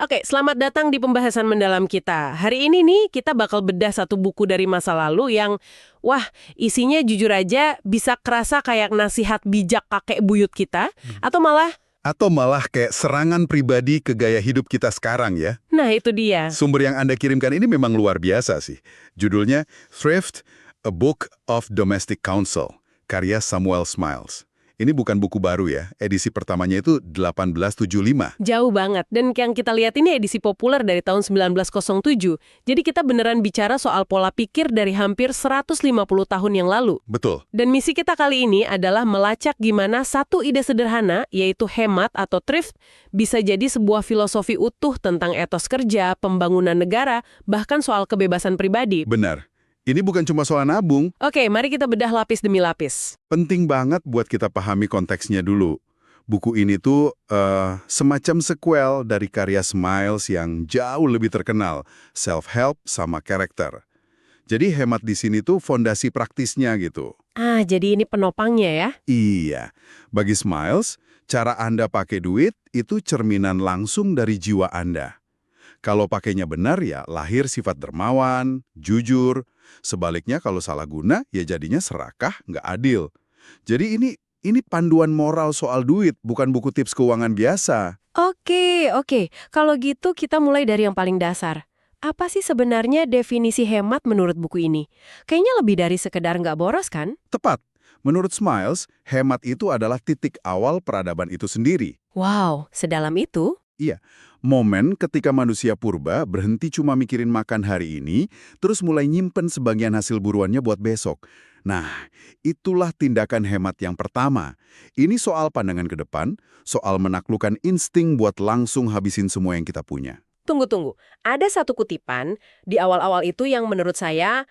Oke, selamat datang di pembahasan mendalam kita. Hari ini nih kita bakal bedah satu buku dari masa lalu yang, wah, isinya jujur aja bisa kerasa kayak nasihat bijak kakek buyut kita, atau malah, Atau malah kayak serangan pribadi ke gaya hidup kita sekarang ya. nah itu dia. Sumber yang Anda kirimkan ini memang luar biasa sih. Judulnya Thrift, A Book of Domestic Counsel, karya Samuel Smiles. Ini bukan buku baru ya, edisi pertamanya itu 1875. Jauh banget, dan yang kita lihat ini edisi populer dari tahun 1907. Jadi kita beneran bicara soal pola pikir dari hampir 150 tahun yang lalu. Betul. Dan misi kita kali ini adalah melacak gimana satu ide sederhana, yaitu hemat atau thrift, bisa jadi sebuah filosofi utuh tentang etos kerja, pembangunan negara, bahkan soal kebebasan pribadi. Benar. Ini bukan cuma soal nabung, Oke, mari kita bedah lapis demi lapis. penting banget buat kita pahami konteksnya dulu. Buku ini tuh semacam sequel dari karya Smiles yang jauh lebih terkenal, Self-Help sama Karakter. Jadi hemat di sini tuh fondasi praktisnya gitu. Ah, jadi ini penopangnya ya? Iya, bagi Smiles, cara Anda pakai duit itu cerminan langsung dari jiwa Anda. Kalau pakainya benar ya lahir sifat dermawan, jujur. Sebaliknya kalau salah guna ya jadinya serakah, nggak adil. Jadi ini panduan moral soal duit, bukan buku tips keuangan biasa. Oke. Kalau gitu kita mulai dari yang paling dasar. Apa sih sebenarnya definisi hemat menurut buku ini? Kayaknya lebih dari sekedar nggak boros kan? Tepat. Menurut Smiles, hemat itu adalah titik awal peradaban itu sendiri. Wow, sedalam itu? Iya, momen ketika manusia purba berhenti cuma mikirin makan hari ini, terus mulai nyimpen sebagian hasil buruannya buat besok. Nah, itulah tindakan hemat yang pertama. Ini soal pandangan ke depan, soal menaklukkan insting buat langsung habisin semua yang kita punya. Tunggu. Ada satu kutipan di awal-awal itu yang menurut saya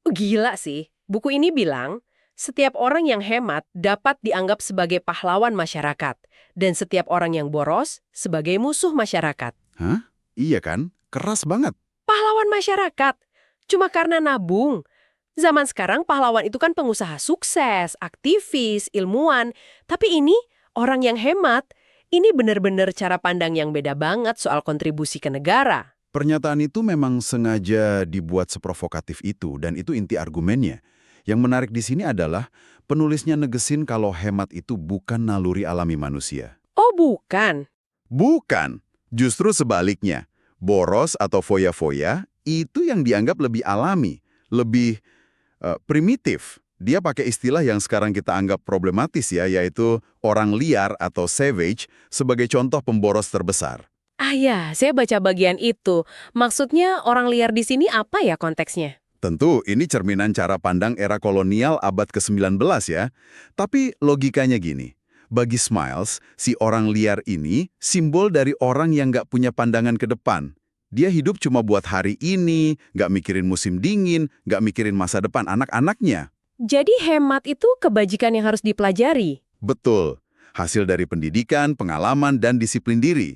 gila sih. Buku ini bilang, setiap orang yang hemat dapat dianggap sebagai pahlawan masyarakat, dan setiap orang yang boros sebagai musuh masyarakat. Hah? Iya kan? Keras banget. Pahlawan masyarakat? Cuma karena nabung. Zaman sekarang pahlawan itu kan pengusaha sukses, aktivis, ilmuwan. Tapi ini, orang yang hemat, ini benar-benar cara pandang yang beda banget soal kontribusi ke negara. Pernyataan itu memang sengaja dibuat seprovokatif itu, dan itu inti argumennya. Yang menarik di sini adalah penulisnya negesin kalau hemat itu bukan naluri alami manusia. Oh bukan? Bukan. Justru sebaliknya. Boros atau foya-foya itu yang dianggap lebih alami, lebih primitif. Dia pakai istilah yang sekarang kita anggap problematis ya, yaitu orang liar atau savage sebagai contoh pemboros terbesar. Ah ya, saya baca bagian itu. Maksudnya orang liar di sini apa ya konteksnya? Tentu, ini cerminan cara pandang era kolonial abad ke-19 ya. Tapi logikanya gini, bagi Smiles, si orang liar ini simbol dari orang yang nggak punya pandangan ke depan. Dia hidup cuma buat hari ini, nggak mikirin musim dingin, nggak mikirin masa depan anak-anaknya. Jadi hemat itu kebajikan yang harus dipelajari. Betul, hasil dari pendidikan, pengalaman, dan disiplin diri.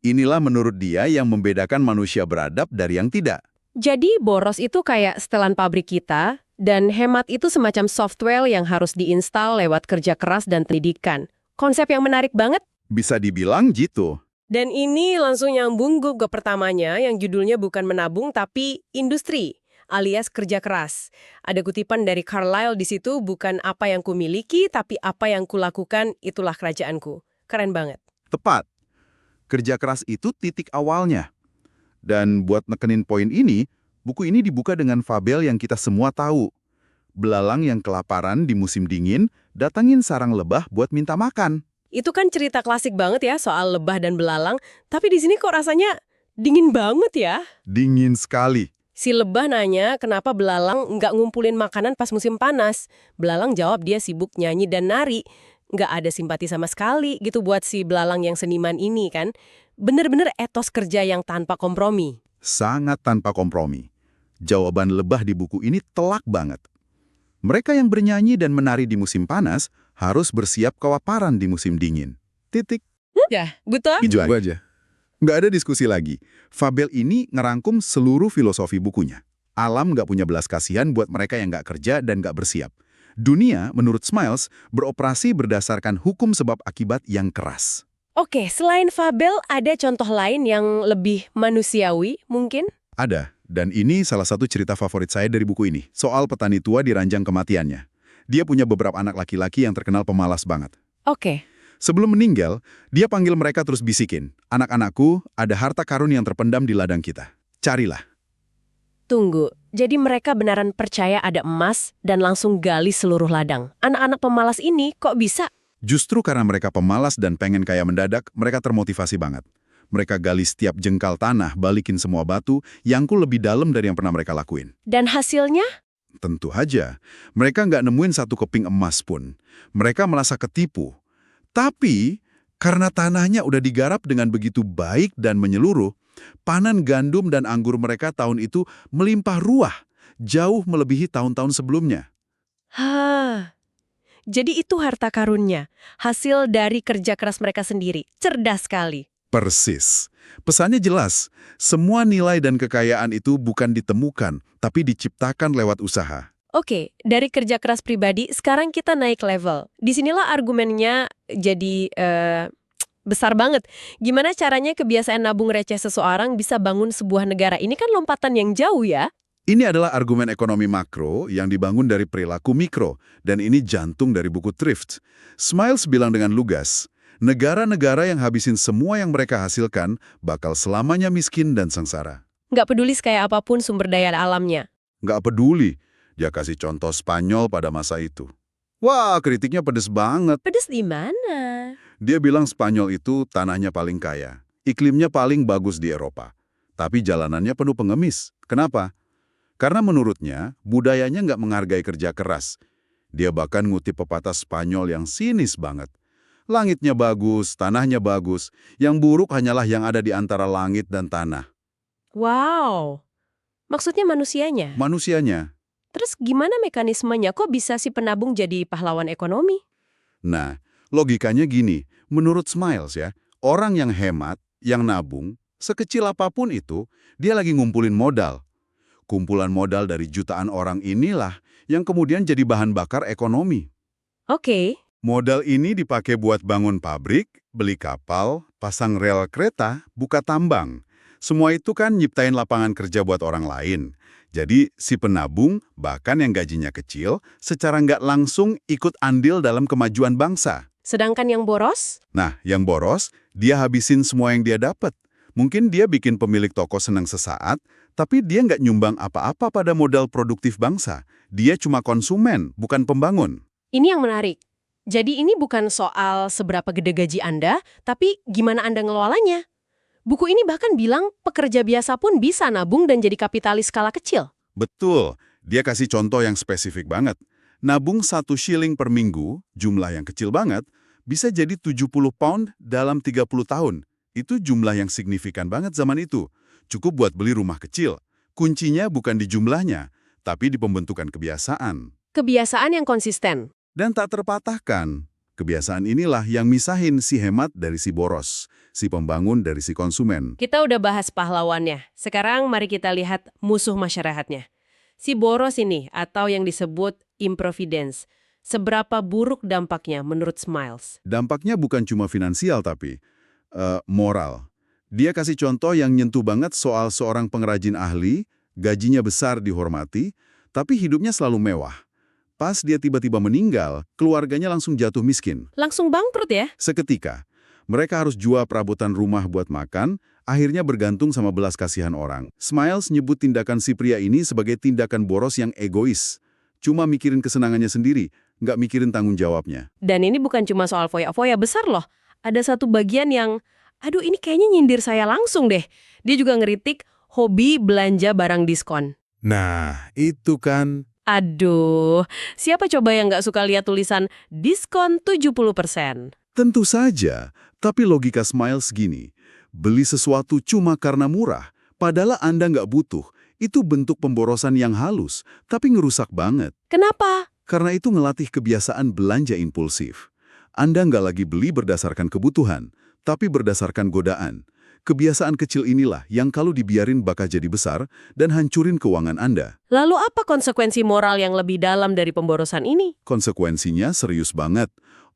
Inilah menurut dia yang membedakan manusia beradab dari yang tidak. Jadi boros itu kayak setelan pabrik kita, dan hemat itu semacam software yang harus diinstal lewat kerja keras dan pendidikan. Konsep yang menarik banget. Bisa dibilang gitu. Dan ini langsung nyambung ke pertamanya yang judulnya bukan menabung tapi industri, alias kerja keras. Ada kutipan dari Carlyle di situ, bukan apa yang kumiliki tapi apa yang kulakukan itulah kerajaanku. Keren banget. Tepat. Kerja keras itu titik awalnya. Dan buat nekenin poin ini, buku ini dibuka dengan fabel yang kita semua tahu. Belalang yang kelaparan di musim dingin, datangin sarang lebah buat minta makan. Itu kan cerita klasik banget ya soal lebah dan belalang, tapi di sini kok rasanya dingin banget ya? Dingin sekali. Si lebah nanya kenapa belalang nggak ngumpulin makanan pas musim panas. Belalang jawab dia sibuk nyanyi dan nari. Nggak ada simpati sama sekali gitu buat si belalang yang seniman ini kan. Bener-bener etos kerja yang tanpa kompromi. Sangat tanpa kompromi. Jawaban lebah di buku ini telak banget. Mereka yang bernyanyi dan menari di musim panas harus bersiap kelaparan di musim dingin. Titik. Ya, betul. Itu aja. Nggak ada diskusi lagi. Fabel ini ngerangkum seluruh filosofi bukunya. Alam nggak punya belas kasihan buat mereka yang nggak kerja dan nggak bersiap. Dunia, menurut Smiles, beroperasi berdasarkan hukum sebab akibat yang keras. Oke, selain fabel, ada contoh lain yang lebih manusiawi mungkin? Ada, dan ini salah satu cerita favorit saya dari buku ini, soal petani tua di ranjang kematiannya. Dia punya beberapa anak laki-laki yang terkenal pemalas banget. Oke, Sebelum meninggal, dia panggil mereka terus bisikin, "Anak-anakku, ada harta karun yang terpendam di ladang kita. Carilah." tunggu. Jadi mereka beneran percaya ada emas dan langsung gali seluruh ladang. Anak-anak pemalas ini kok bisa? Justru karena mereka pemalas dan pengen kaya mendadak, mereka termotivasi banget. Mereka gali setiap jengkal tanah, balikin semua batu, yangkul lebih dalam dari yang pernah mereka lakuin. Dan hasilnya? Tentu aja, mereka nggak nemuin satu keping emas pun. Mereka merasa ketipu. Tapi, karena tanahnya udah digarap dengan begitu baik dan menyeluruh, panen gandum dan anggur mereka tahun itu melimpah ruah, jauh melebihi tahun-tahun sebelumnya. Hah. Jadi itu harta karunnya, hasil dari kerja keras mereka sendiri. Cerdas sekali. Persis. Pesannya jelas, semua nilai dan kekayaan itu bukan ditemukan, tapi diciptakan lewat usaha. Oke, dari kerja keras pribadi, sekarang kita naik level. Disinilah argumennya jadi besar banget. Gimana caranya kebiasaan nabung receh seseorang bisa bangun sebuah negara? Ini kan lompatan yang jauh ya. Ini adalah argumen ekonomi makro yang dibangun dari perilaku mikro, dan ini jantung dari buku Thrift. Smiles bilang dengan lugas, negara-negara yang habisin semua yang mereka hasilkan bakal selamanya miskin dan sengsara. Nggak peduli kayak apapun sumber daya alamnya. Nggak peduli, dia kasih contoh Spanyol pada masa itu. Wah, kritiknya pedes banget. Pedes di mana? Dia bilang Spanyol itu tanahnya paling kaya, iklimnya paling bagus di Eropa. Tapi jalanannya penuh pengemis. Kenapa? Karena menurutnya, budayanya nggak menghargai kerja keras. Dia bahkan ngutip pepatah Spanyol yang sinis banget. Langitnya bagus, tanahnya bagus, yang buruk hanyalah yang ada di antara langit dan tanah. Wow. Maksudnya manusianya. Manusianya. Terus gimana mekanismenya? Kok bisa si penabung jadi pahlawan ekonomi? Nah, logikanya gini, menurut Smiles ya, orang yang hemat, yang nabung, sekecil apapun itu, dia lagi ngumpulin modal. Kumpulan modal dari jutaan orang inilah yang kemudian jadi bahan bakar ekonomi. Oke. Modal ini dipakai buat bangun pabrik, beli kapal, pasang rel kereta, buka tambang. Semua itu kan nyiptain lapangan kerja buat orang lain. Jadi si penabung, bahkan yang gajinya kecil, secara nggak langsung ikut andil dalam kemajuan bangsa. Sedangkan yang boros? Nah, yang boros, dia habisin semua yang dia dapat. Mungkin dia bikin pemilik toko senang sesaat, tapi dia nggak nyumbang apa-apa pada modal produktif bangsa. Dia cuma konsumen, bukan pembangun. Ini yang menarik. Jadi ini bukan soal seberapa gede gaji Anda, tapi gimana Anda ngelolanya. Buku ini bahkan bilang pekerja biasa pun bisa nabung dan jadi kapitalis skala kecil. Betul, dia kasih contoh yang spesifik banget. Nabung 1 shilling per minggu, jumlah yang kecil banget, bisa jadi 70 pound dalam 30 tahun. Itu jumlah yang signifikan banget zaman itu. Cukup buat beli rumah kecil. Kuncinya bukan di jumlahnya, tapi di pembentukan kebiasaan. Kebiasaan yang konsisten. Dan tak terpatahkan. Kebiasaan inilah yang misahin si hemat dari si boros, si pembangun dari si konsumen. Kita udah bahas pahlawannya. Sekarang mari kita lihat musuh masyarakatnya. Si boros ini, atau yang disebut improvidence. Seberapa buruk dampaknya menurut Smiles? Dampaknya bukan cuma finansial tapi moral. Dia kasih contoh yang nyentuh banget soal seorang pengrajin ahli, gajinya besar dihormati, tapi hidupnya selalu mewah. Pas dia tiba-tiba meninggal, keluarganya langsung jatuh miskin. Langsung bangkrut ya? Seketika, mereka harus jual perabotan rumah buat makan, akhirnya bergantung sama belas kasihan orang. Smiles nyebut tindakan si pria ini sebagai tindakan boros yang egois. Cuma mikirin kesenangannya sendiri, nggak mikirin tanggung jawabnya. Dan ini bukan cuma soal foya-foya besar loh. Ada satu bagian yang, aduh ini kayaknya nyindir saya langsung deh. Dia juga ngeritik hobi belanja barang diskon. Nah, itu kan. Aduh, siapa coba yang nggak suka lihat tulisan diskon 70%? Tentu saja, tapi logika Smiles gini, beli sesuatu cuma karena murah, padahal Anda nggak butuh, itu bentuk pemborosan yang halus, tapi ngerusak banget. Kenapa? Karena itu ngelatih kebiasaan belanja impulsif. Anda nggak lagi beli berdasarkan kebutuhan, tapi berdasarkan godaan. Kebiasaan kecil inilah yang kalau dibiarin bakal jadi besar dan hancurin keuangan Anda. Lalu apa konsekuensi moral yang lebih dalam dari pemborosan ini? Konsekuensinya serius banget.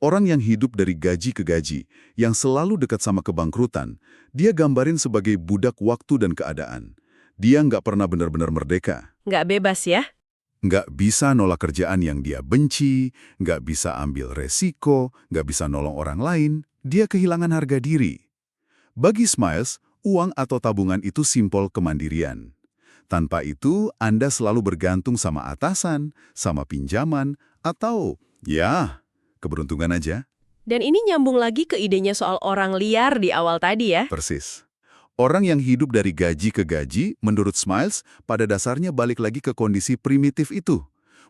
Orang yang hidup dari gaji ke gaji, yang selalu dekat sama kebangkrutan, dia gambarin sebagai budak waktu dan keadaan. Dia nggak pernah benar-benar merdeka. Nggak bebas ya? Nggak bisa nolak kerjaan yang dia benci, nggak bisa ambil resiko, nggak bisa nolong orang lain. Dia kehilangan harga diri. Bagi Smiles, uang atau tabungan itu simbol kemandirian. Tanpa itu, Anda selalu bergantung sama atasan, sama pinjaman, atau, ya, keberuntungan aja. Dan ini nyambung lagi ke idenya soal orang liar di awal tadi ya. Persis. Orang yang hidup dari gaji ke gaji, menurut Smiles, pada dasarnya balik lagi ke kondisi primitif itu.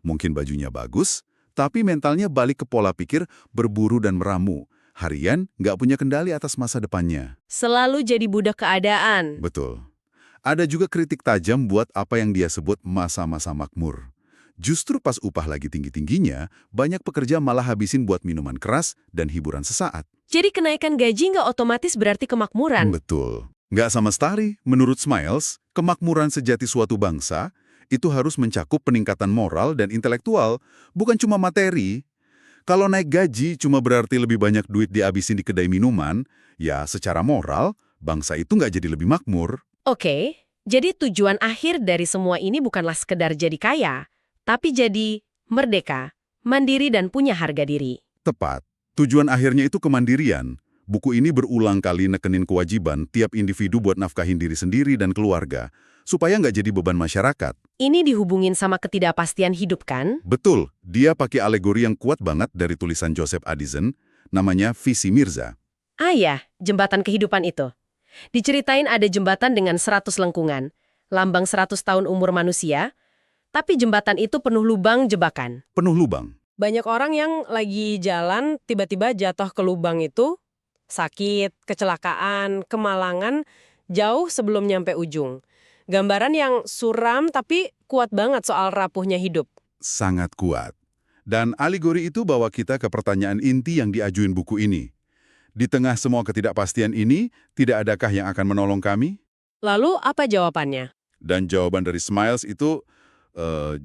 Mungkin bajunya bagus, tapi mentalnya balik ke pola pikir berburu dan meramu. Harian nggak punya kendali atas masa depannya. Selalu jadi budak keadaan. Betul. Ada juga kritik tajam buat apa yang dia sebut masa-masa makmur. Justru pas upah lagi tinggi-tingginya, banyak pekerja malah habisin buat minuman keras dan hiburan sesaat. Jadi kenaikan gaji nggak otomatis berarti kemakmuran. Betul. Nggak sama sekali. Menurut Smiles, kemakmuran sejati suatu bangsa itu harus mencakup peningkatan moral dan intelektual, bukan cuma materi. Kalau naik gaji cuma berarti lebih banyak duit dihabisin di kedai minuman, ya secara moral, bangsa itu nggak jadi lebih makmur. Oke, jadi tujuan akhir dari semua ini bukanlah sekedar jadi kaya, tapi jadi merdeka, mandiri dan punya harga diri. Tepat. Tujuan akhirnya itu kemandirian. Buku ini berulang kali nekenin kewajiban tiap individu buat nafkahin diri sendiri dan keluarga, supaya nggak jadi beban masyarakat. Ini dihubungin sama ketidakpastian hidup kan? Betul, dia pakai alegori yang kuat banget dari tulisan Joseph Addison, namanya Visi Mirza. Ah ya, jembatan kehidupan itu. Diceritain ada jembatan dengan 100 lengkungan, lambang 100 tahun umur manusia, tapi jembatan itu penuh lubang jebakan. Penuh lubang. Banyak orang yang lagi jalan tiba-tiba jatuh ke lubang itu, sakit, kecelakaan, kemalangan, jauh sebelum nyampe ujung. Gambaran yang suram tapi kuat banget soal rapuhnya hidup. Sangat kuat. Dan alegori itu bawa kita ke pertanyaan inti yang diajuin buku ini. Di tengah semua ketidakpastian ini, tidak adakah yang akan menolong kami? Lalu apa jawabannya? Dan jawaban dari Smiles itu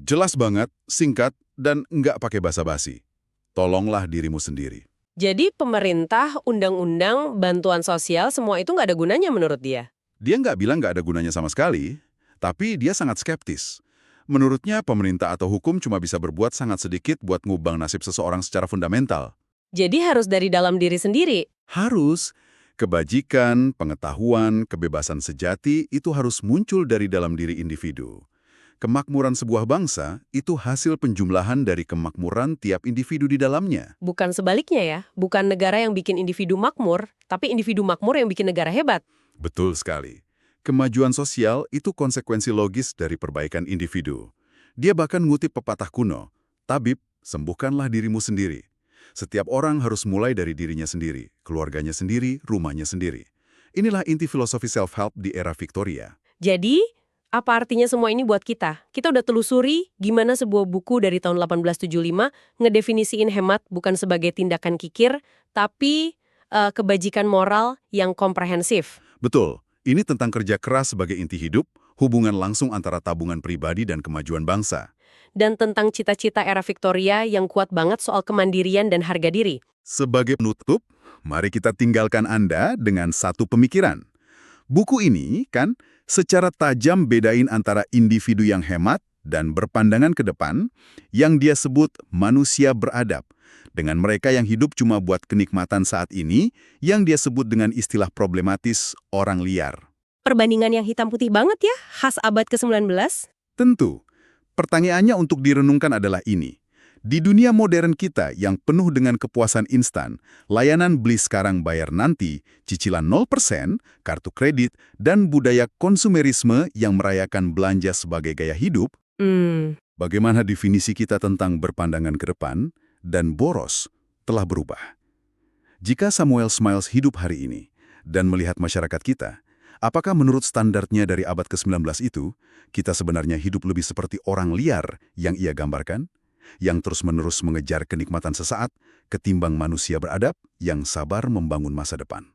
jelas banget, singkat, dan nggak pakai basa-basi. Tolonglah dirimu sendiri. Jadi pemerintah, undang-undang, bantuan sosial, semua itu nggak ada gunanya menurut dia? Dia nggak bilang nggak ada gunanya sama sekali, tapi dia sangat skeptis. Menurutnya, pemerintah atau hukum cuma bisa berbuat sangat sedikit buat ngubah nasib seseorang secara fundamental. Jadi harus dari dalam diri sendiri? Harus. Kebajikan, pengetahuan, kebebasan sejati itu harus muncul dari dalam diri individu. Kemakmuran sebuah bangsa itu hasil penjumlahan dari kemakmuran tiap individu di dalamnya. Bukan sebaliknya ya, bukan negara yang bikin individu makmur, tapi individu makmur yang bikin negara hebat. Betul sekali. Kemajuan sosial itu konsekuensi logis dari perbaikan individu. Dia bahkan ngutip pepatah kuno, "Tabib, sembuhkanlah dirimu sendiri." Setiap orang harus mulai dari dirinya sendiri, keluarganya sendiri, rumahnya sendiri. Inilah inti filosofi self-help di era Victoria. Jadi, apa artinya semua ini buat kita? Kita udah telusuri gimana sebuah buku dari tahun 1875 ngedefinisiin hemat bukan sebagai tindakan kikir, tapi kebajikan moral yang komprehensif. Betul, ini tentang kerja keras sebagai inti hidup, hubungan langsung antara tabungan pribadi dan kemajuan bangsa. Dan tentang cita-cita era Victoria yang kuat banget soal kemandirian dan harga diri. Sebagai penutup, mari kita tinggalkan Anda dengan satu pemikiran. Buku ini kan secara tajam bedain antara individu yang hemat dan berpandangan ke depan yang dia sebut manusia beradab, dengan mereka yang hidup cuma buat kenikmatan saat ini yang dia sebut dengan istilah problematis orang liar. Perbandingan yang hitam putih banget ya, khas abad ke-19. Tentu, pertanyaannya untuk direnungkan adalah ini. Di dunia modern kita yang penuh dengan kepuasan instan, layanan beli sekarang bayar nanti, cicilan 0%, kartu kredit, dan budaya konsumerisme yang merayakan belanja sebagai gaya hidup, bagaimana definisi kita tentang berpandangan ke depan dan boros telah berubah. Jika Samuel Smiles hidup hari ini dan melihat masyarakat kita, apakah menurut standarnya dari abad ke-19 itu, kita sebenarnya hidup lebih seperti orang liar yang ia gambarkan? Yang terus-menerus mengejar kenikmatan sesaat, ketimbang manusia beradab yang sabar membangun masa depan.